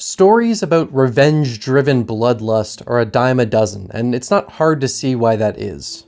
Stories about revenge-driven bloodlust are a dime a dozen, and it's not hard to see why that is.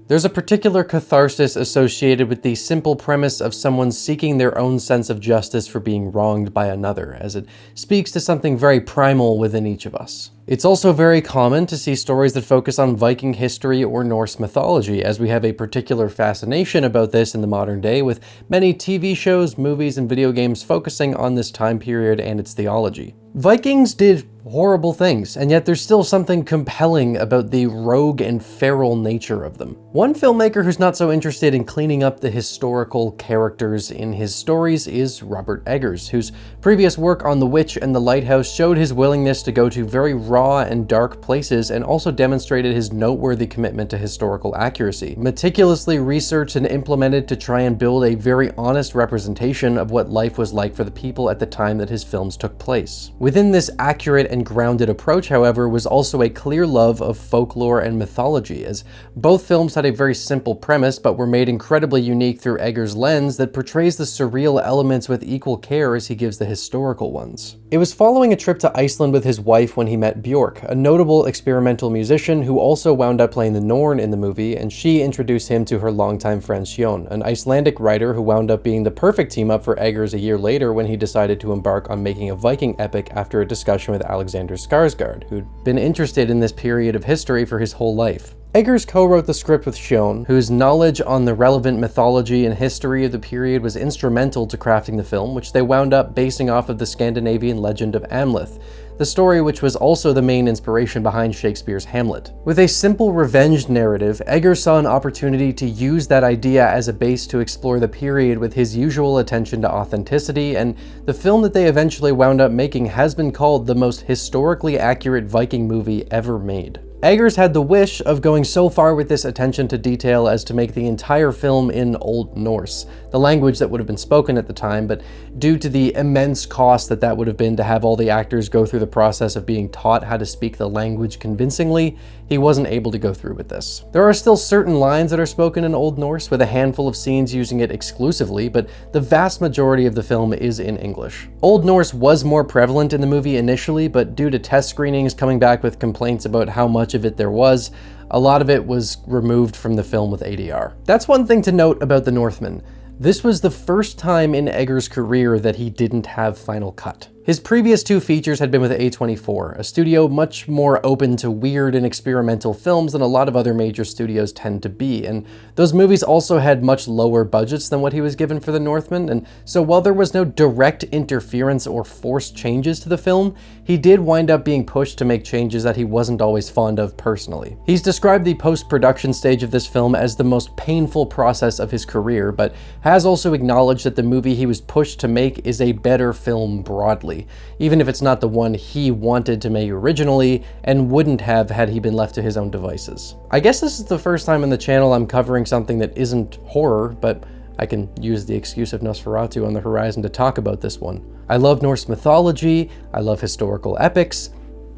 There's a particular catharsis associated with the simple premise of someone seeking their own sense of justice for being wronged by another, as it speaks to something very primal within each of us. It's also very common to see stories that focus on Viking history or Norse mythology, as we have a particular fascination about this in the modern day, with many TV shows, movies, and video games focusing on this time period and its theology. Vikings did horrible things, and yet there's still something compelling about the rogue and feral nature of them. One filmmaker who's not so interested in cleaning up the historical characters in his stories is Robert Eggers, whose previous work on The Witch and The Lighthouse showed his willingness to go to very raw and dark places, and also demonstrated his noteworthy commitment to historical accuracy, meticulously researched and implemented to try and build a very honest representation of what life was like for the people at the time that his films took place. Within this accurate and grounded approach, however, was also a clear love of folklore and mythology, as both films had a very simple premise but were made incredibly unique through Eggers' lens that portrays the surreal elements with equal care as he gives the historical ones. It was following a trip to Iceland with his wife when he met Björk, a notable experimental musician who also wound up playing the Norn in the movie, and she introduced him to her longtime friend Sjón, an Icelandic writer who wound up being the perfect team-up for Eggers a year later when he decided to embark on making a Viking epic after a discussion with Alexander Skarsgård, who'd been interested in this period of history for his whole life. Eggers co-wrote the script with Sjón, whose knowledge on the relevant mythology and history of the period was instrumental to crafting the film, which they wound up basing off of the Scandinavian legend of Amleth, the story which was also the main inspiration behind Shakespeare's Hamlet. With a simple revenge narrative, Eggers saw an opportunity to use that idea as a base to explore the period with his usual attention to authenticity, and the film that they eventually wound up making has been called the most historically accurate Viking movie ever made. Eggers had the wish of going so far with this attention to detail as to make the entire film in Old Norse, the language that would have been spoken at the time, but due to the immense cost that would have been to have all the actors go through the process of being taught how to speak the language convincingly, he wasn't able to go through with this. There are still certain lines that are spoken in Old Norse, with a handful of scenes using it exclusively, but the vast majority of the film is in English. Old Norse was more prevalent in the movie initially, but due to test screenings coming back with complaints about how much of it there was, a lot of it was removed from the film with ADR. That's one thing to note about The Northman. This was the first time in Eggers' career that he didn't have Final Cut. His previous two features had been with A24, a studio much more open to weird and experimental films than a lot of other major studios tend to be, and those movies also had much lower budgets than what he was given for The Northman, and so while there was no direct interference or forced changes to the film, he did wind up being pushed to make changes that he wasn't always fond of personally. He's described the post-production stage of this film as the most painful process of his career, but has also acknowledged that the movie he was pushed to make is a better film broadly, even if it's not the one he wanted to make originally and wouldn't have had he been left to his own devices. I guess this is the first time on the channel I'm covering something that isn't horror, but I can use the excuse of Nosferatu on the horizon to talk about this one. I love Norse mythology, I love historical epics,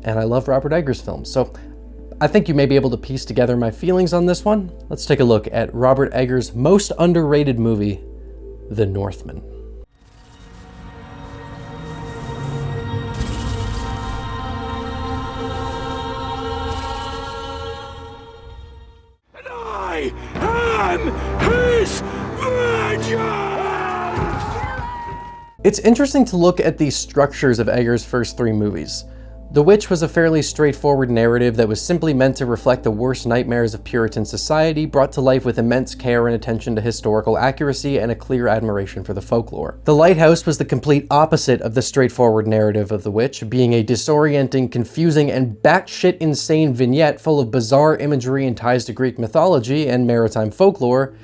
and I love Robert Eggers films, so I think you may be able to piece together my feelings on this one. Let's take a look at Robert Eggers' most underrated movie, The Northman. I am his vengeance! It's interesting to look at the structures of Eggers' first three movies. The Witch was a fairly straightforward narrative that was simply meant to reflect the worst nightmares of Puritan society, brought to life with immense care and attention to historical accuracy and a clear admiration for the folklore. The Lighthouse was the complete opposite of the straightforward narrative of The Witch, being a disorienting, confusing, and batshit insane vignette full of bizarre imagery and ties to Greek mythology and maritime folklore,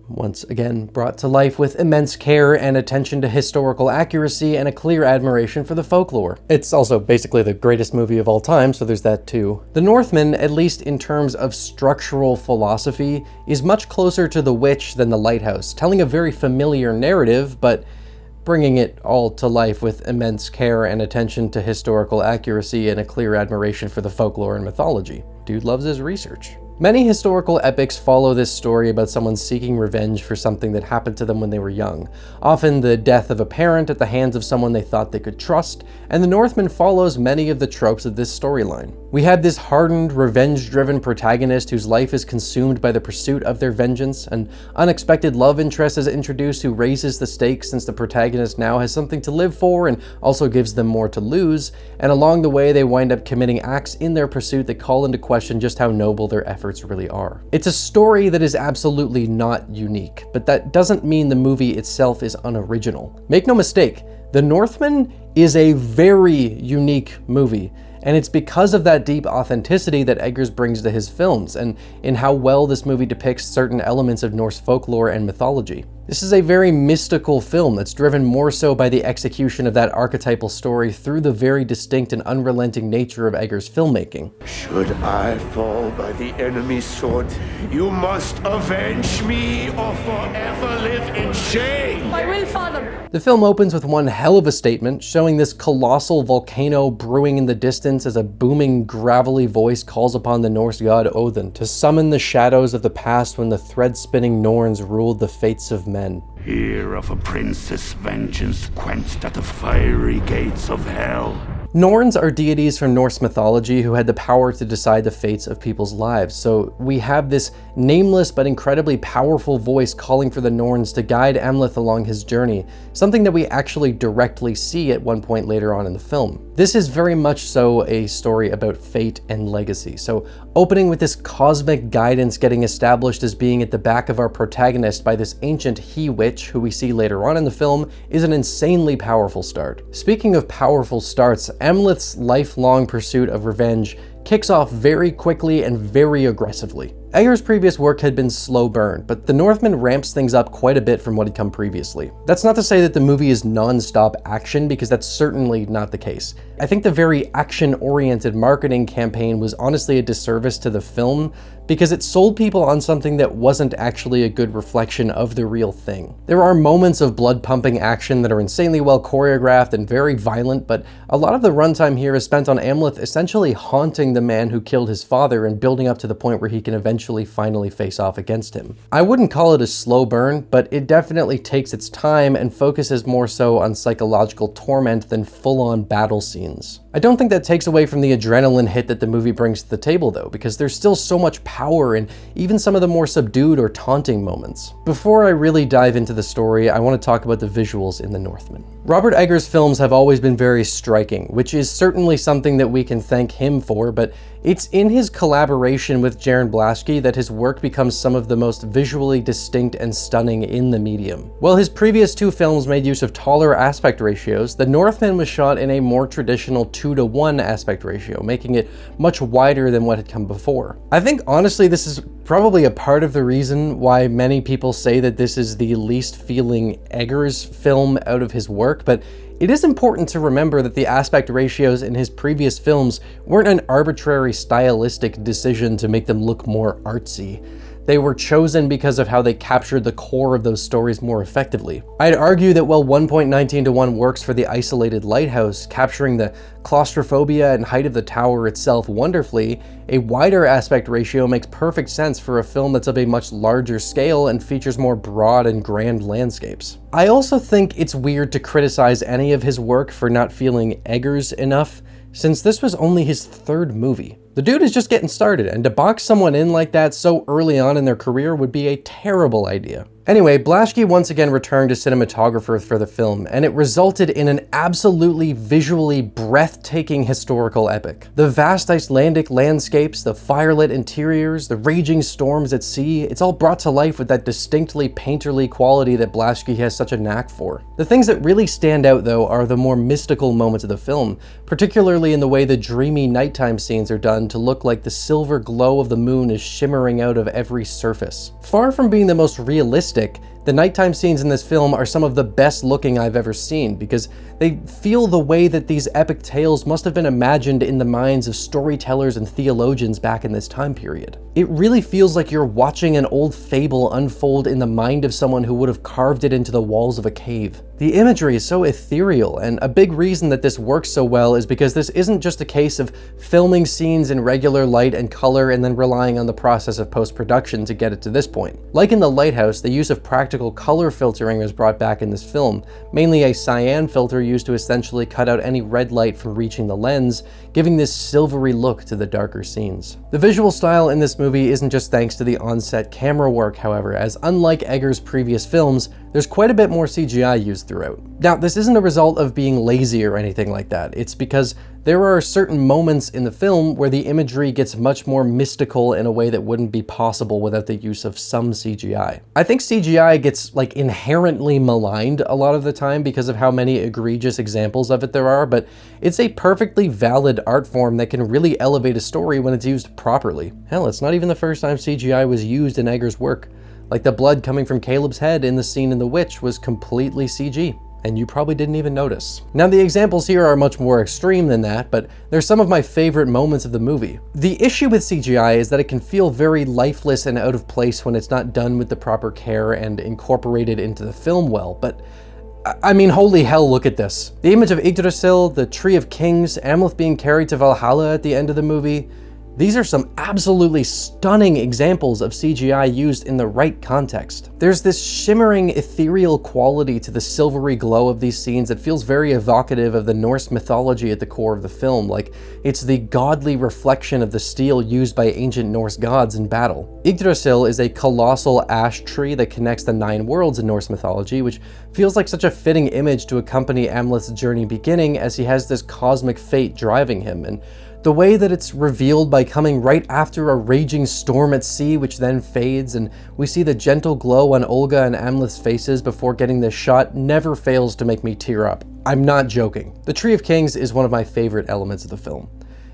once again brought to life with immense care and attention to historical accuracy and a clear admiration for the folklore. It's also basically the greatest movie of all time, so there's that too. The Northman, at least in terms of structural philosophy, is much closer to The Witch than The Lighthouse, telling a very familiar narrative, but bringing it all to life with immense care and attention to historical accuracy and a clear admiration for the folklore and mythology. Dude loves his research. Many historical epics follow this story about someone seeking revenge for something that happened to them when they were young, often the death of a parent at the hands of someone they thought they could trust, and the Northman follows many of the tropes of this storyline. We have this hardened, revenge-driven protagonist whose life is consumed by the pursuit of their vengeance. An unexpected love interest is introduced who raises the stakes since the protagonist now has something to live for and also gives them more to lose, and along the way they wind up committing acts in their pursuit that call into question just how noble their efforts really are. It's a story that is absolutely not unique, but that doesn't mean the movie itself is unoriginal. Make no mistake, The Northman is a very unique movie, and it's because of that deep authenticity that Eggers brings to his films, and in how well this movie depicts certain elements of Norse folklore and mythology. This is a very mystical film that's driven more so by the execution of that archetypal story through the very distinct and unrelenting nature of Eggers' filmmaking. Should I fall by the enemy's sword, you must avenge me or forever live in shame. I will, Father. The film opens with one hell of a statement, showing this colossal volcano brewing in the distance as a booming, gravelly voice calls upon the Norse god Odin to summon the shadows of the past when the thread-spinning Norns ruled the fates of men. Hear of a princess' vengeance quenched at the fiery gates of hell. Norns are deities from Norse mythology who had the power to decide the fates of people's lives, so we have this nameless but incredibly powerful voice calling for the Norns to guide Amleth along his journey, something that we actually directly see at one point later on in the film. This is very much so a story about fate and legacy, so opening with this cosmic guidance getting established as being at the back of our protagonist by this ancient he-witch who we see later on in the film is an insanely powerful start. Speaking of powerful starts, Amleth's lifelong pursuit of revenge kicks off very quickly and very aggressively. Eggers' previous work had been slow burn, but The Northman ramps things up quite a bit from what had come previously. That's not to say that the movie is non-stop action, because that's certainly not the case. I think the very action-oriented marketing campaign was honestly a disservice to the film, because it sold people on something that wasn't actually a good reflection of the real thing. There are moments of blood-pumping action that are insanely well choreographed and very violent, but a lot of the runtime here is spent on Amleth essentially haunting the man who killed his father and building up to the point where he can eventually finally face off against him. I wouldn't call it a slow burn, but it definitely takes its time and focuses more so on psychological torment than full-on battle scenes. I don't think that takes away from the adrenaline hit that the movie brings to the table though, because there's still so much power in even some of the more subdued or taunting moments. Before I really dive into the story, I want to talk about the visuals in The Northman. Robert Eggers' films have always been very striking, which is certainly something that we can thank him for, but it's in his collaboration with Jaron Blaschke that his work becomes some of the most visually distinct and stunning in the medium. While his previous two films made use of taller aspect ratios, The Northman was shot in a more traditional 2:1 aspect ratio, making it much wider than what had come before. I think honestly this is probably a part of the reason why many people say that this is the least feeling Eggers film out of his work, but it is important to remember that the aspect ratios in his previous films weren't an arbitrary stylistic decision to make them look more artsy. They were chosen because of how they captured the core of those stories more effectively. I'd argue that while 1.19:1 works for the isolated lighthouse, capturing the claustrophobia and height of the tower itself wonderfully, a wider aspect ratio makes perfect sense for a film that's of a much larger scale and features more broad and grand landscapes. I also think it's weird to criticize any of his work for not feeling Eggers enough, since this was only his third movie. The dude is just getting started, and to box someone in like that so early on in their career would be a terrible idea. Anyway, Blaschke once again returned as cinematographer for the film, and it resulted in an absolutely visually breathtaking historical epic. The vast Icelandic landscapes, the firelit interiors, the raging storms at sea, it's all brought to life with that distinctly painterly quality that Blaschke has such a knack for. The things that really stand out though are the more mystical moments of the film, particularly in the way the dreamy nighttime scenes are done to look like the silver glow of the moon is shimmering out of every surface. Far from being the most realistic, The nighttime scenes in this film are some of the best looking I've ever seen because they feel the way that these epic tales must have been imagined in the minds of storytellers and theologians back in this time period. It really feels like you're watching an old fable unfold in the mind of someone who would have carved it into the walls of a cave. The imagery is so ethereal, and a big reason that this works so well is because this isn't just a case of filming scenes in regular light and color and then relying on the process of post-production to get it to this point. Like in The Lighthouse, the use of practical color filtering was brought back in this film, mainly a cyan filter used to essentially cut out any red light from reaching the lens, giving this silvery look to the darker scenes. The visual style in this movie isn't just thanks to the on-set camera work, however, as unlike Egger's previous films, there's quite a bit more CGI used throughout. Now, this isn't a result of being lazy or anything like that. It's because there are certain moments in the film where the imagery gets much more mystical in a way that wouldn't be possible without the use of some CGI. I think CGI gets like inherently maligned a lot of the time because of how many egregious examples of it there are, but it's a perfectly valid art form that can really elevate a story when it's used properly. Hell, it's not even the first time CGI was used in Egger's work. Like the blood coming from Caleb's head in the scene in The Witch was completely CG. And you probably didn't even notice. Now, the examples here are much more extreme than that, but they're some of my favorite moments of the movie. The issue with CGI is that it can feel very lifeless and out of place when it's not done with the proper care and incorporated into the film well, but I mean, holy hell, look at this. The image of Yggdrasil, the Tree of Kings, Amleth being carried to Valhalla at the end of the movie, these are some absolutely stunning examples of CGI used in the right context. There's this shimmering, ethereal quality to the silvery glow of these scenes that feels very evocative of the Norse mythology at the core of the film, like it's the godly reflection of the steel used by ancient Norse gods in battle. Yggdrasil is a colossal ash tree that connects the 9 worlds in Norse mythology, which feels like such a fitting image to accompany Amleth's journey beginning as he has this cosmic fate driving him, and the way that it's revealed by coming right after a raging storm at sea, which then fades, and we see the gentle glow on Olga and Amleth's faces before getting this shot never fails to make me tear up. I'm not joking. The Tree of Kings is one of my favorite elements of the film.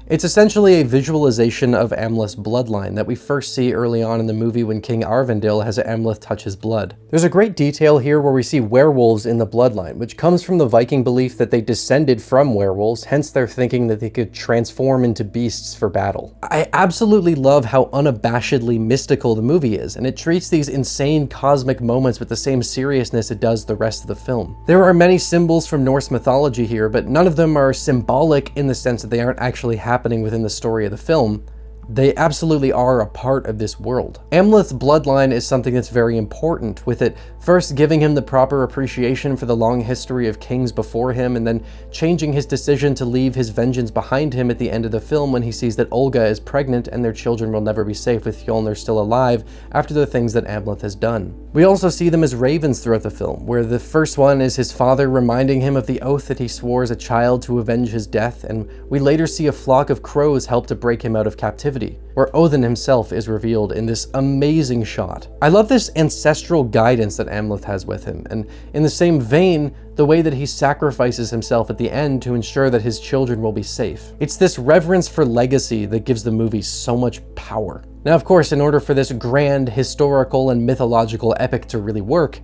It's essentially a visualization of Amleth's bloodline that we first see early on in the movie when King Arvindil has Amleth touch his blood. There's a great detail here where we see werewolves in the bloodline, which comes from the Viking belief that they descended from werewolves, hence their thinking that they could transform into beasts for battle. I absolutely love how unabashedly mystical the movie is, and it treats these insane cosmic moments with the same seriousness it does the rest of the film. There are many symbols from Norse mythology here, but none of them are symbolic in the sense that they aren't actually happening within the story of the film. They absolutely are a part of this world. Amleth's bloodline is something that's very important, with it first giving him the proper appreciation for the long history of kings before him, and then changing his decision to leave his vengeance behind him at the end of the film when he sees that Olga is pregnant and their children will never be safe with Fjolnir still alive after the things that Amleth has done. We also see them as ravens throughout the film, where the first one is his father reminding him of the oath that he swore as a child to avenge his death, and we later see a flock of crows help to break him out of captivity, where Odin himself is revealed in this amazing shot. I love this ancestral guidance that Amleth has with him, and in the same vein, the way that he sacrifices himself at the end to ensure that his children will be safe. It's this reverence for legacy that gives the movie so much power. Now, of course, in order for this grand, historical, and mythological epic to really work,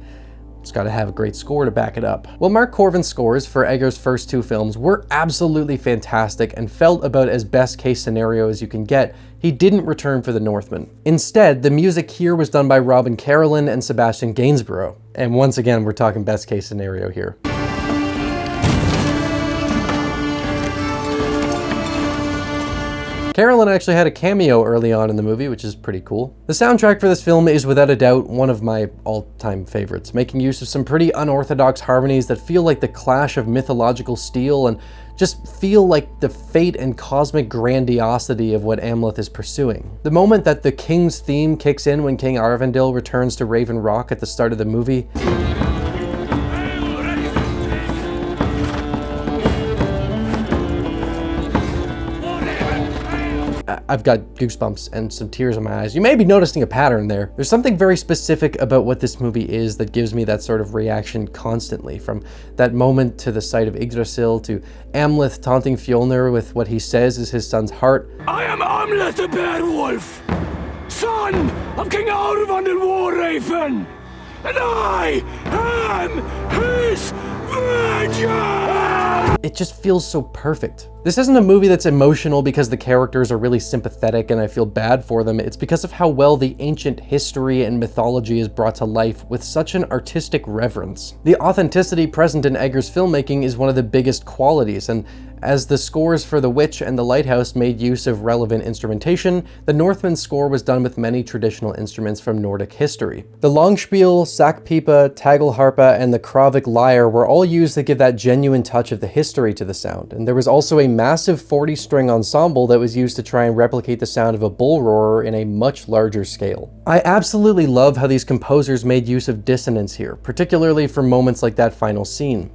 it's got to have a great score to back it up. Well, Mark Corvin's scores for Egger's first 2 films were absolutely fantastic and felt about as best case scenario as you can get. He didn't return for The Northman. Instead, the music here was done by Robin Carolyn and Sebastian Gainsborough. And once again, we're talking best case scenario here. Carolyn actually had a cameo early on in the movie, which is pretty cool. The soundtrack for this film is without a doubt one of my all-time favorites, making use of some pretty unorthodox harmonies that feel like the clash of mythological steel and just feel like the fate and cosmic grandiosity of what Amleth is pursuing. The moment that the King's theme kicks in when King Arvindil returns to Raven Rock at the start of the movie, I've got goosebumps and some tears in my eyes. You may be noticing a pattern there. There's something very specific about what this movie is that gives me that sort of reaction constantly, from that moment to the sight of Yggdrasil to Amleth taunting Fjolnir with what he says is his son's heart. I am Amleth the Bear Wolf, son of King Arvandil War Raven. and I am his virgin! It just feels so perfect. This isn't a movie that's emotional because the characters are really sympathetic and I feel bad for them. It's because of how well the ancient history and mythology is brought to life with such an artistic reverence. The authenticity present in Eggers' filmmaking is one of the biggest qualities, and as the scores for The Witch and The Lighthouse made use of relevant instrumentation, the Northman's score was done with many traditional instruments from Nordic history. The Longspiel, Sackpipa, Tagelharpa, and the Kravik lyre were all used to give that genuine touch of the history to the sound, and there was also a massive 40-string ensemble that was used to try and replicate the sound of a bull roarer in a much larger scale. I absolutely love how these composers made use of dissonance here, particularly for moments like that final scene.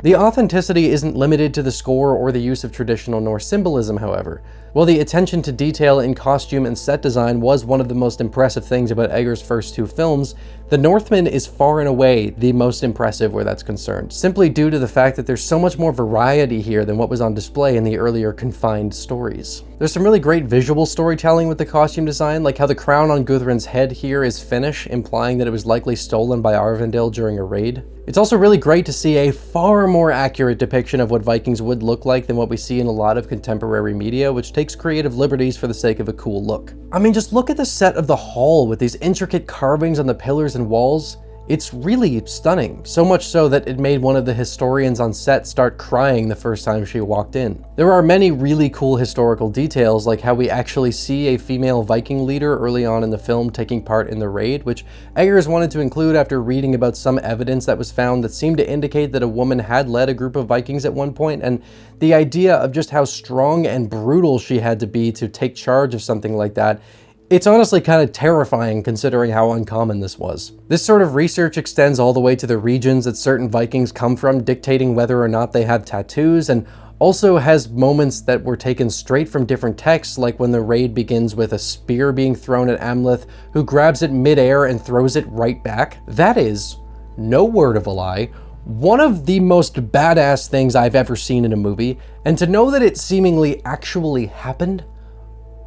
The authenticity isn't limited to the score or the use of traditional Norse symbolism, however. While the attention to detail in costume and set design was one of the most impressive things about Eggers' first two films, The Northman is far and away the most impressive where that's concerned, simply due to the fact that there's so much more variety here than what was on display in the earlier confined stories. There's some really great visual storytelling with the costume design, like how the crown on Gudrun's head here is Finnish, implying that it was likely stolen by Arvindil during a raid. It's also really great to see a far more accurate depiction of what Vikings would look like than what we see in a lot of contemporary media, which takes creative liberties for the sake of a cool look. I mean, just look at the set of the hall with these intricate carvings on the pillars and walls. It's really stunning, so much so that it made one of the historians on set start crying the first time she walked in. There are many really cool historical details, like how we actually see a female Viking leader early on in the film taking part in the raid, which Eggers wanted to include after reading about some evidence that was found that seemed to indicate that a woman had led a group of Vikings at one point, and the idea of just how strong and brutal she had to be to take charge of something like that. It's honestly kind of terrifying considering how uncommon this was. This sort of research extends all the way to the regions that certain Vikings come from, dictating whether or not they have tattoos, and also has moments that were taken straight from different texts, like when the raid begins with a spear being thrown at Amleth, who grabs it mid-air and throws it right back. That is, no word of a lie, one of the most badass things I've ever seen in a movie, and to know that it seemingly actually happened,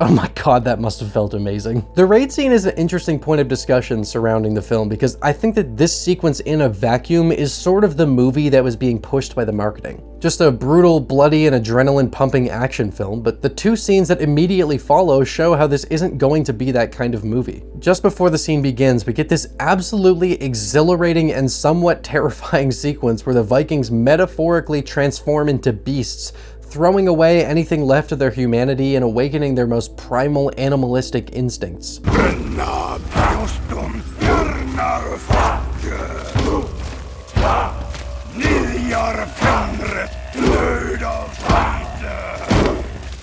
oh my god, that must have felt amazing. The raid scene is an interesting point of discussion surrounding the film because I think that this sequence in a vacuum is sort of the movie that was being pushed by the marketing. Just a brutal, bloody, and adrenaline-pumping action film, but the two scenes that immediately follow show how this isn't going to be that kind of movie. Just before the scene begins, we get this absolutely exhilarating and somewhat terrifying sequence where the Vikings metaphorically transform into beasts, throwing away anything left of their humanity and awakening their most primal animalistic instincts.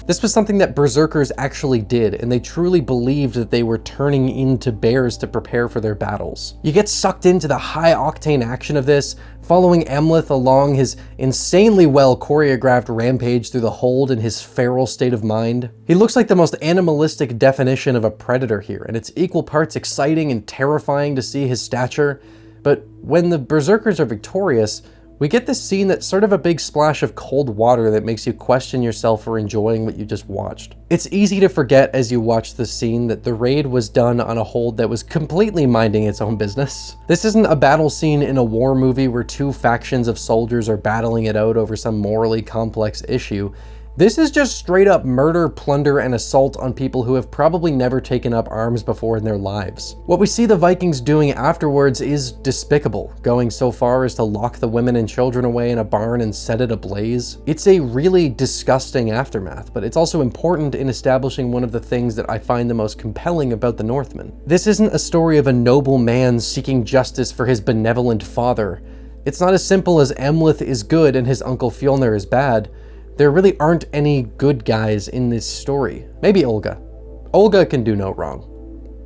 This was something that berserkers actually did, and they truly believed that they were turning into bears to prepare for their battles. You get sucked into the high-octane action of this, following Amleth along his insanely well choreographed rampage through the hold in his feral state of mind. He looks like the most animalistic definition of a predator here, and it's equal parts exciting and terrifying to see his stature. But when the berserkers are victorious, we get this scene that's sort of a big splash of cold water that makes you question yourself for enjoying what you just watched. It's easy to forget as you watch the scene that the raid was done on a hold that was completely minding its own business. This isn't a battle scene in a war movie where two factions of soldiers are battling it out over some morally complex issue. This is just straight up murder, plunder, and assault on people who have probably never taken up arms before in their lives. What we see the Vikings doing afterwards is despicable, going so far as to lock the women and children away in a barn and set it ablaze. It's a really disgusting aftermath, but it's also important in establishing one of the things that I find the most compelling about the Northmen. This isn't a story of a noble man seeking justice for his benevolent father. It's not as simple as Amleth is good and his uncle Fjolnir is bad. There really aren't any good guys in this story. Maybe Olga. Olga can do no wrong.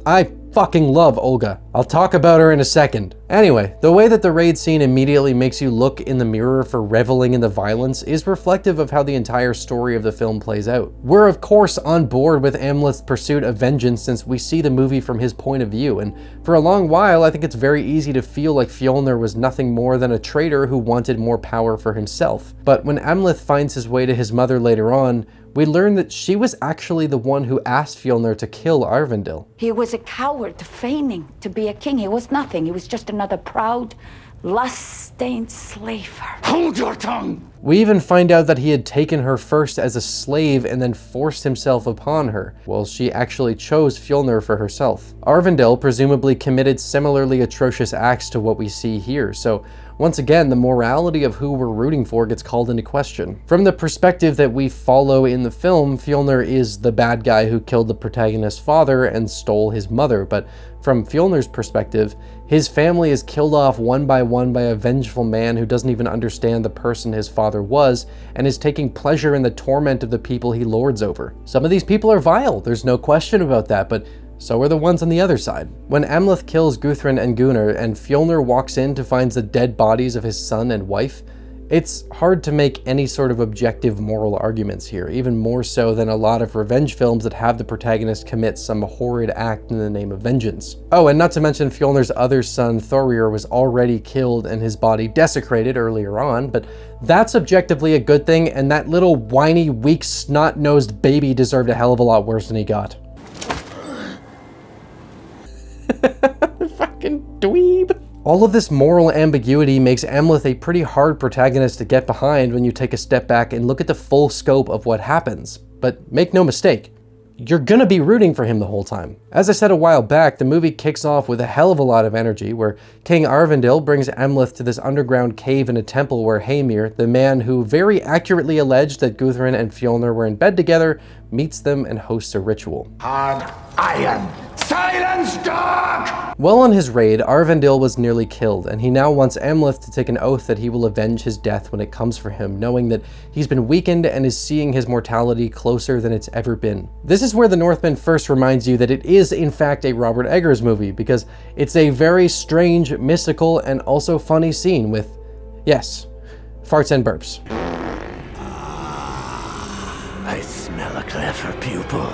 I fucking love Olga. I'll talk about her in a second. Anyway, the way that the raid scene immediately makes you look in the mirror for reveling in the violence is reflective of how the entire story of the film plays out. We're of course on board with Amleth's pursuit of vengeance since we see the movie from his point of view, and for a long while I think it's very easy to feel like Fjolnir was nothing more than a traitor who wanted more power for himself. But when Amleth finds his way to his mother later on, we learn that she was actually the one who asked Fjolnir to kill Arvindil. He was a coward, feigning to be a king. He was nothing. He was just another proud, lust-stained slaver. Hold your tongue! We even find out that he had taken her first as a slave and then forced himself upon her, while she actually chose Fjolnir for herself. Arvindil presumably committed similarly atrocious acts to what we see here, so once again, the morality of who we're rooting for gets called into question. From the perspective that we follow in the film, Fjolnir is the bad guy who killed the protagonist's father and stole his mother, but from Fjolnir's perspective, his family is killed off one by a vengeful man who doesn't even understand the person his father was and is taking pleasure in the torment of the people he lords over. Some of these people are vile, there's no question about that, but so are the ones on the other side. When Amleth kills Guthrun and Gunnar and Fjolnir walks in to find the dead bodies of his son and wife, it's hard to make any sort of objective moral arguments here, even more so than a lot of revenge films that have the protagonist commit some horrid act in the name of vengeance. Oh, and not to mention Fjolnir's other son, Thorir, was already killed and his body desecrated earlier on, but that's objectively a good thing, and that little whiny, weak, snot-nosed baby deserved a hell of a lot worse than he got. Fucking dweeb. All of this moral ambiguity makes Amleth a pretty hard protagonist to get behind when you take a step back and look at the full scope of what happens. But make no mistake, you're gonna be rooting for him the whole time. As I said a while back, the movie kicks off with a hell of a lot of energy, where King Arvindil brings Amleth to this underground cave in a temple where Heimir, the man who very accurately alleged that Guthrun and Fjolnir were in bed together, meets them and hosts a ritual. Hard iron! Silence, dog! While on his raid, Arvindil was nearly killed, and he now wants Amleth to take an oath that he will avenge his death when it comes for him, knowing that he's been weakened and is seeing his mortality closer than it's ever been. This is where the Northman first reminds you that it is in fact a Robert Eggers movie, because it's a very strange, mystical, and also funny scene with, yes, farts and burps. I smell a clever pupil.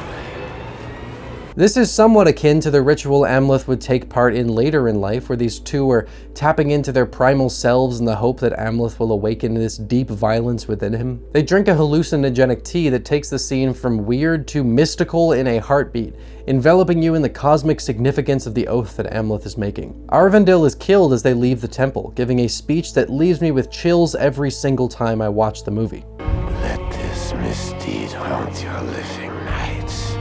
This is somewhat akin to the ritual Amleth would take part in later in life, where these two are tapping into their primal selves in the hope that Amleth will awaken this deep violence within him. They drink a hallucinogenic tea that takes the scene from weird to mystical in a heartbeat, enveloping you in the cosmic significance of the oath that Amleth is making. Arvindil is killed as they leave the temple, giving a speech that leaves me with chills every single time I watch the movie. Let this misdeed haunt your living nights,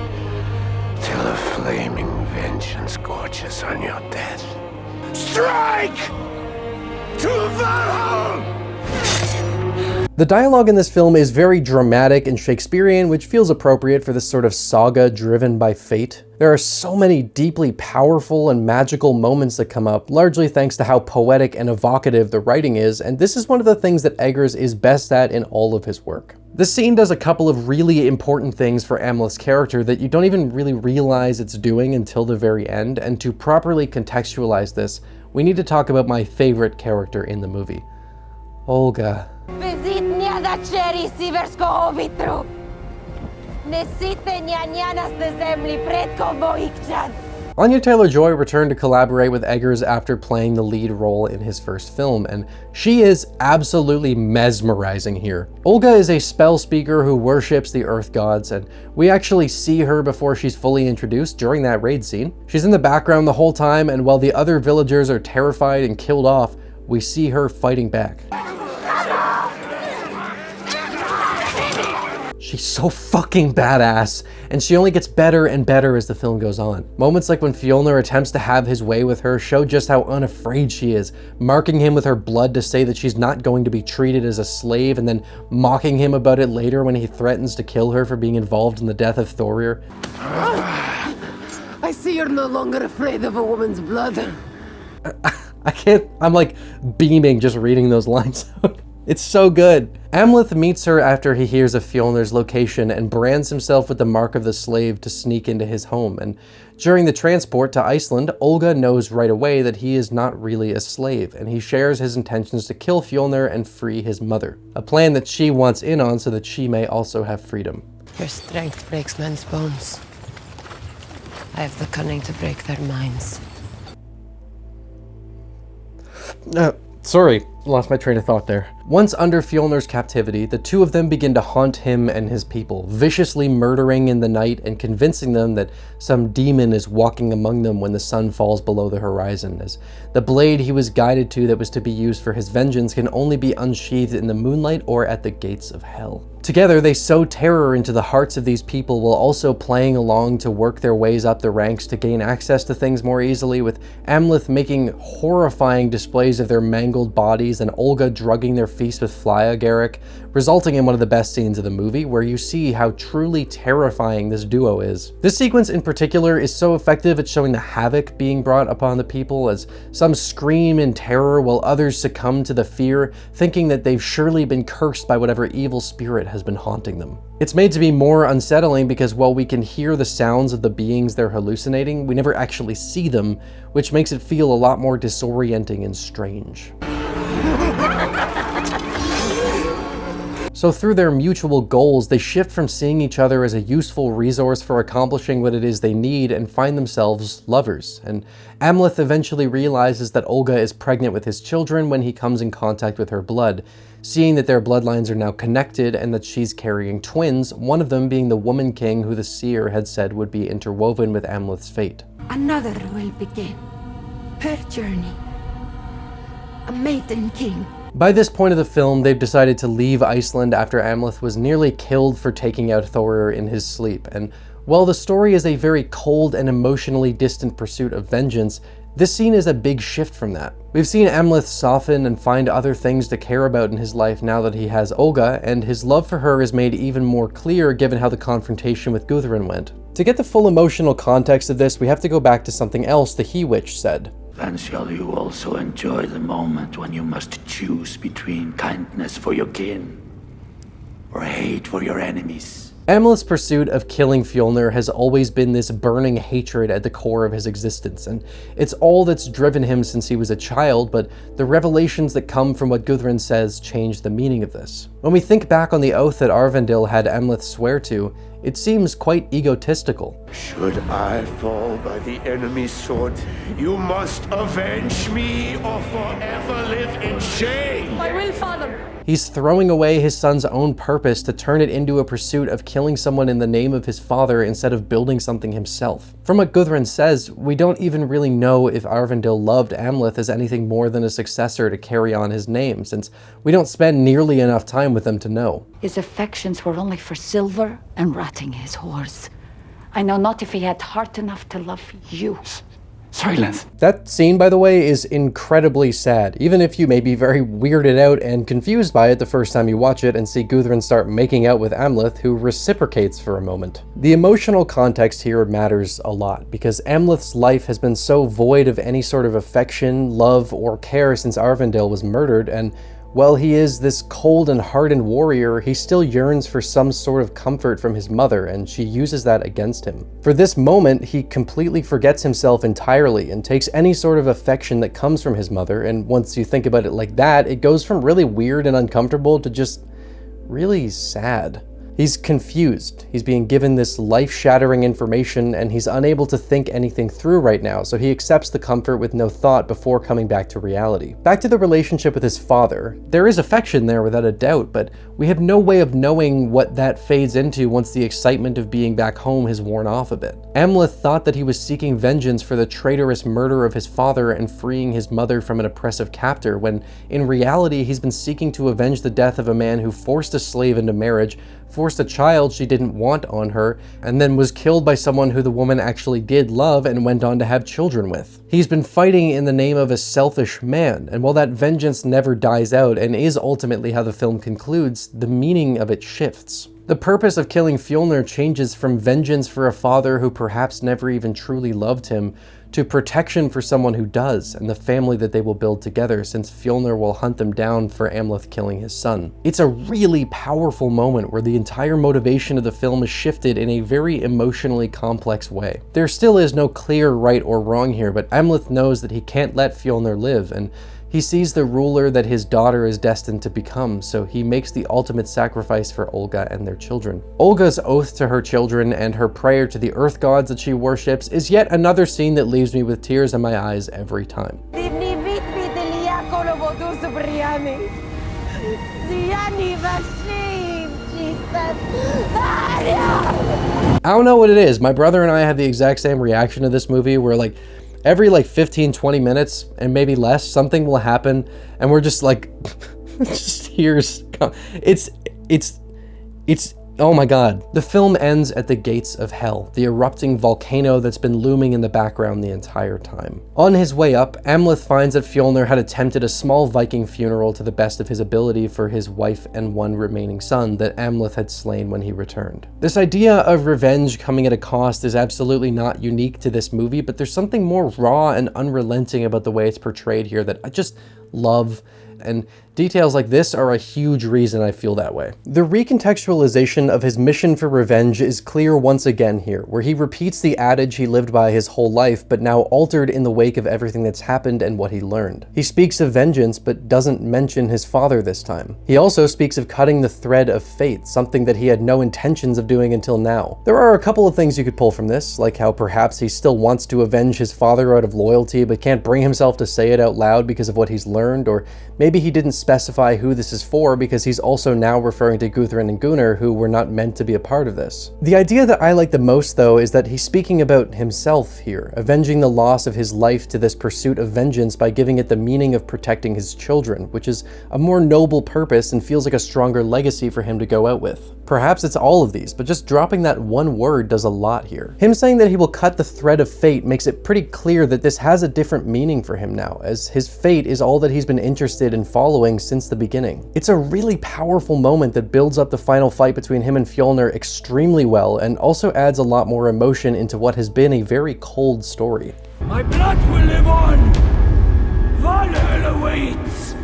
till a flaming vengeance gorges on your dead. Strike! To Valhalla! The dialogue in this film is very dramatic and Shakespearean, which feels appropriate for this sort of saga driven by fate. There are so many deeply powerful and magical moments that come up, largely thanks to how poetic and evocative the writing is, and this is one of the things that Eggers is best at in all of his work. This scene does a couple of really important things for Amleth's character that you don't even really realize it's doing until the very end, and to properly contextualize this, we need to talk about my favorite character in the movie, Olga. Anya Taylor-Joy returned to collaborate with Eggers after playing the lead role in his first film, and she is absolutely mesmerizing here. Olga is a spell speaker who worships the earth gods, and we actually see her before she's fully introduced during that raid scene. She's in the background the whole time, and while the other villagers are terrified and killed off, we see her fighting back. She's so fucking badass, and she only gets better and better as the film goes on. Moments like when Fjolnir attempts to have his way with her show just how unafraid she is, marking him with her blood to say that she's not going to be treated as a slave, and then mocking him about it later when he threatens to kill her for being involved in the death of Thorir. I see you're no longer afraid of a woman's blood. I can't, I'm like beaming just reading those lines out. It's so good. Amleth meets her after he hears of Fjolnir's location and brands himself with the mark of the slave to sneak into his home. And during the transport to Iceland, Olga knows right away that he is not really a slave, and he shares his intentions to kill Fjolnir and free his mother. A plan that she wants in on so that she may also have freedom. Your strength breaks men's bones. I have the cunning to break their minds. Sorry, lost my train of thought there. Once under Fjolnir's captivity, the two of them begin to haunt him and his people, viciously murdering in the night and convincing them that some demon is walking among them when the sun falls below the horizon, as the blade he was guided to that was to be used for his vengeance can only be unsheathed in the moonlight or at the gates of hell. Together, they sow terror into the hearts of these people while also playing along to work their ways up the ranks to gain access to things more easily, with Amleth making horrifying displays of their mangled bodies and Olga drugging their feast with fly agaric, resulting in one of the best scenes of the movie, where you see how truly terrifying this duo is. This sequence in particular is so effective at showing the havoc being brought upon the people, as some scream in terror while others succumb to the fear, thinking that they've surely been cursed by whatever evil spirit has been haunting them. It's made to be more unsettling because while we can hear the sounds of the beings they're hallucinating, we never actually see them, which makes it feel a lot more disorienting and strange. So through their mutual goals, they shift from seeing each other as a useful resource for accomplishing what it is they need and find themselves lovers. And Amleth eventually realizes that Olga is pregnant with his children when he comes in contact with her blood, seeing that their bloodlines are now connected and that she's carrying twins, one of them being the woman king who the seer had said would be interwoven with Amleth's fate. Another will begin her journey. A maiden king. By this point of the film, they've decided to leave Iceland after Amleth was nearly killed for taking out Thorir in his sleep, and while the story is a very cold and emotionally distant pursuit of vengeance, this scene is a big shift from that. We've seen Amleth soften and find other things to care about in his life now that he has Olga, and his love for her is made even more clear given how the confrontation with Gudrun went. To get the full emotional context of this, we have to go back to something else the He-Witch said. Then shall you also enjoy the moment when you must choose between kindness for your kin or hate for your enemies. Amleth's pursuit of killing Fjolnir has always been this burning hatred at the core of his existence, and it's all that's driven him since he was a child, but the revelations that come from what Gudrun says change the meaning of this. When we think back on the oath that Arvandil had Amleth swear to, it seems quite egotistical. Should I fall by the enemy's sword, you must avenge me or forever live in shame. I will, father. He's throwing away his son's own purpose to turn it into a pursuit of killing someone in the name of his father instead of building something himself. From what Gudrun says, we don't even really know if Arvandil loved Amleth as anything more than a successor to carry on his name, since we don't spend nearly enough time with them to know. His affections were only for silver and rotting his horse. I know not if he had heart enough to love you. Silence. That scene, by the way, is incredibly sad, even if you may be very weirded out and confused by it the first time you watch it and see Gudrun start making out with Amleth, who reciprocates for a moment. The emotional context here matters a lot, because Amleth's life has been so void of any sort of affection, love, or care since Arvandil was murdered, and while he is this cold and hardened warrior, he still yearns for some sort of comfort from his mother, and she uses that against him. For this moment, he completely forgets himself entirely and takes any sort of affection that comes from his mother, and once you think about it like that, it goes from really weird and uncomfortable to just really sad. He's confused. He's being given this life-shattering information, and he's unable to think anything through right now, so he accepts the comfort with no thought before coming back to reality. Back to the relationship with his father. There is affection there without a doubt, but we have no way of knowing what that fades into once the excitement of being back home has worn off a bit. Amleth thought that he was seeking vengeance for the traitorous murder of his father and freeing his mother from an oppressive captor, when in reality he's been seeking to avenge the death of a man who forced a slave into marriage, forced a child she didn't want on her, and then was killed by someone who the woman actually did love and went on to have children with. He's been fighting in the name of a selfish man, and while that vengeance never dies out and is ultimately how the film concludes, the meaning of it shifts. The purpose of killing Fjolnir changes from vengeance for a father who perhaps never even truly loved him to protection for someone who does and the family that they will build together, since Fjolnir will hunt them down for Amleth killing his son. It's a really powerful moment where the entire motivation of the film is shifted in a very emotionally complex way. There still is no clear right or wrong here, but Amleth knows that he can't let Fjolnir live, and he sees the ruler that his daughter is destined to become, so he makes the ultimate sacrifice for Olga and their children. Olga's oath to her children and her prayer to the earth gods that she worships is yet another scene that leaves me with tears in my eyes every time. can't even see, Jesus. I don't know what it is. My brother and I had the exact same reaction to this movie where like every like 15, 20 minutes and maybe less, something will happen and we're just like, just tears come. It's, oh my God. The film ends at the gates of hell, the erupting volcano that's been looming in the background the entire time. On his way up, Amleth finds that Fjolnir had attempted a small Viking funeral to the best of his ability for his wife and one remaining son that Amleth had slain when he returned. This idea of revenge coming at a cost is absolutely not unique to this movie, but there's something more raw and unrelenting about the way it's portrayed here that I just love, and details like this are a huge reason I feel that way. The recontextualization of his mission for revenge is clear once again here, where he repeats the adage he lived by his whole life, but now altered in the wake of everything that's happened and what he learned. He speaks of vengeance, but doesn't mention his father this time. He also speaks of cutting the thread of fate, something that he had no intentions of doing until now. There are a couple of things you could pull from this, like how perhaps he still wants to avenge his father out of loyalty, but can't bring himself to say it out loud because of what he's learned, or maybe he didn't specify who this is for because he's also now referring to Guthrun and Gunnar, who were not meant to be a part of this. The idea that I like the most, though, is that he's speaking about himself here, avenging the loss of his life to this pursuit of vengeance by giving it the meaning of protecting his children, which is a more noble purpose and feels like a stronger legacy for him to go out with. Perhaps it's all of these, but just dropping that one word does a lot here. Him saying that he will cut the thread of fate makes it pretty clear that this has a different meaning for him now, as his fate is all that he's been interested in following since the beginning. It's a really powerful moment that builds up the final fight between him and Fjolnir extremely well, and also adds a lot more emotion into what has been a very cold story. My blood will live on! Valhalla awaits!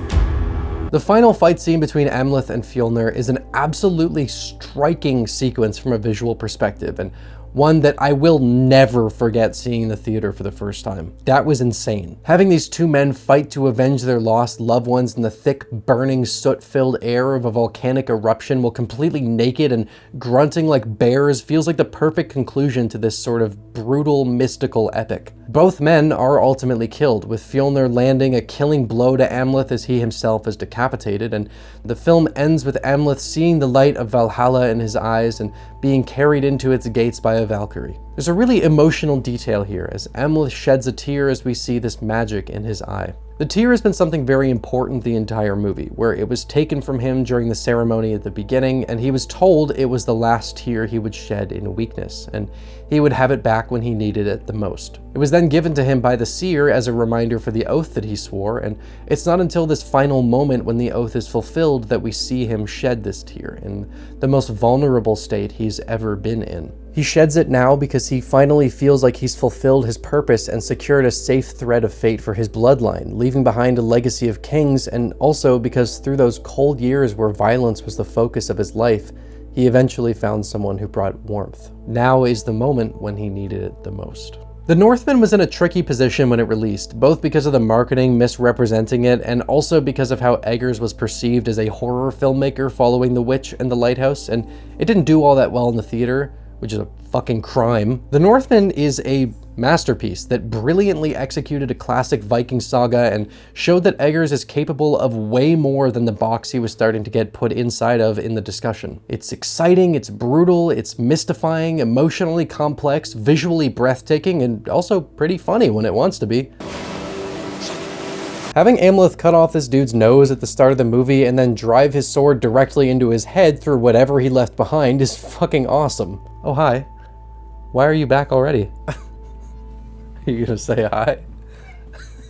The final fight scene between Amleth and Fjolnir is an absolutely striking sequence from a visual perspective, and one that I will never forget seeing in the theater for the first time. That was insane. Having these two men fight to avenge their lost loved ones in the thick, burning, soot-filled air of a volcanic eruption while completely naked and grunting like bears feels like the perfect conclusion to this sort of brutal, mystical epic. Both men are ultimately killed, with Fjolnir landing a killing blow to Amleth as he himself is decapitated, and the film ends with Amleth seeing the light of Valhalla in his eyes and being carried into its gates by a Valkyrie. There's a really emotional detail here as Amleth sheds a tear as we see this magic in his eye. The tear has been something very important the entire movie, where it was taken from him during the ceremony at the beginning, and he was told it was the last tear he would shed in weakness, and he would have it back when he needed it the most. It was then given to him by the seer as a reminder for the oath that he swore, and it's not until this final moment when the oath is fulfilled that we see him shed this tear in the most vulnerable state he's ever been in. He sheds it now because he finally feels like he's fulfilled his purpose and secured a safe thread of fate for his bloodline, leaving behind a legacy of kings, and also because through those cold years where violence was the focus of his life, he eventually found someone who brought warmth. Now is the moment when he needed it the most. The Northman was in a tricky position when it released, both because of the marketing misrepresenting it and also because of how Eggers was perceived as a horror filmmaker following The Witch and The Lighthouse, and it didn't do all that well in the theater, which is a fucking crime. The Northman is a masterpiece that brilliantly executed a classic Viking saga and showed that Eggers is capable of way more than the box he was starting to get put inside of in the discussion. It's exciting, it's brutal, it's mystifying, emotionally complex, visually breathtaking, and also pretty funny when it wants to be. Having Amleth cut off this dude's nose at the start of the movie and then drive his sword directly into his head through whatever he left behind is fucking awesome. Oh, hi. Why are you back already? Are you gonna say hi?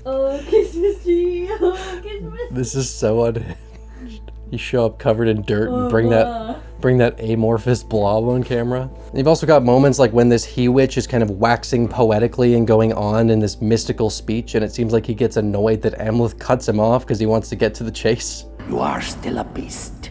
Oh, Christmas tree. Oh, Christmas. This is so unhinged. You show up covered in dirt and bring that amorphous blob on camera. And you've also got moments like when this he-witch is kind of waxing poetically and going on in this mystical speech, and it seems like he gets annoyed that Amleth cuts him off because he wants to get to the chase. You are still a beast,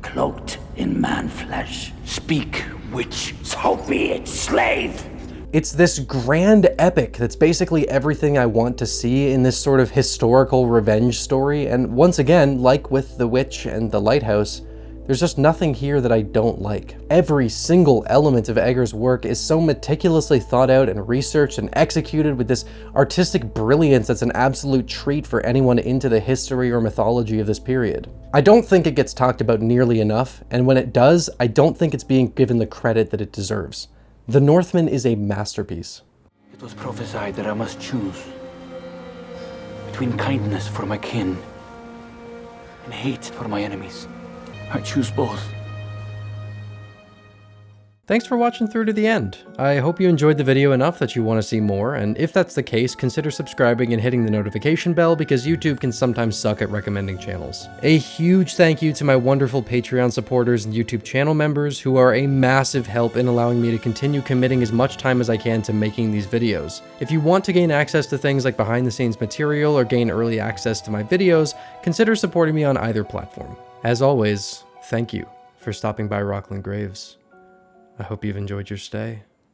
cloaked in man flesh. Speak, witch, so be it, slave! It's this grand epic that's basically everything I want to see in this sort of historical revenge story, and once again, like with The Witch and The Lighthouse, There's just nothing here that I don't like. Every single element of Egger's work is so meticulously thought out and researched and executed with this artistic brilliance that's an absolute treat for anyone into the history or mythology of this period. I don't think it gets talked about nearly enough, and when it does, I don't think it's being given the credit that it deserves. The Northman is a masterpiece. It was prophesied that I must choose between kindness for my kin and hate for my enemies. I choose both. Thanks for watching through to the end. I hope you enjoyed the video enough that you want to see more, and if that's the case, consider subscribing and hitting the notification bell because YouTube can sometimes suck at recommending channels. A huge thank you to my wonderful Patreon supporters and YouTube channel members who are a massive help in allowing me to continue committing as much time as I can to making these videos. If you want to gain access to things like behind the scenes material or gain early access to my videos, consider supporting me on either platform. As always, thank you for stopping by Rocklin Graves. I hope you've enjoyed your stay.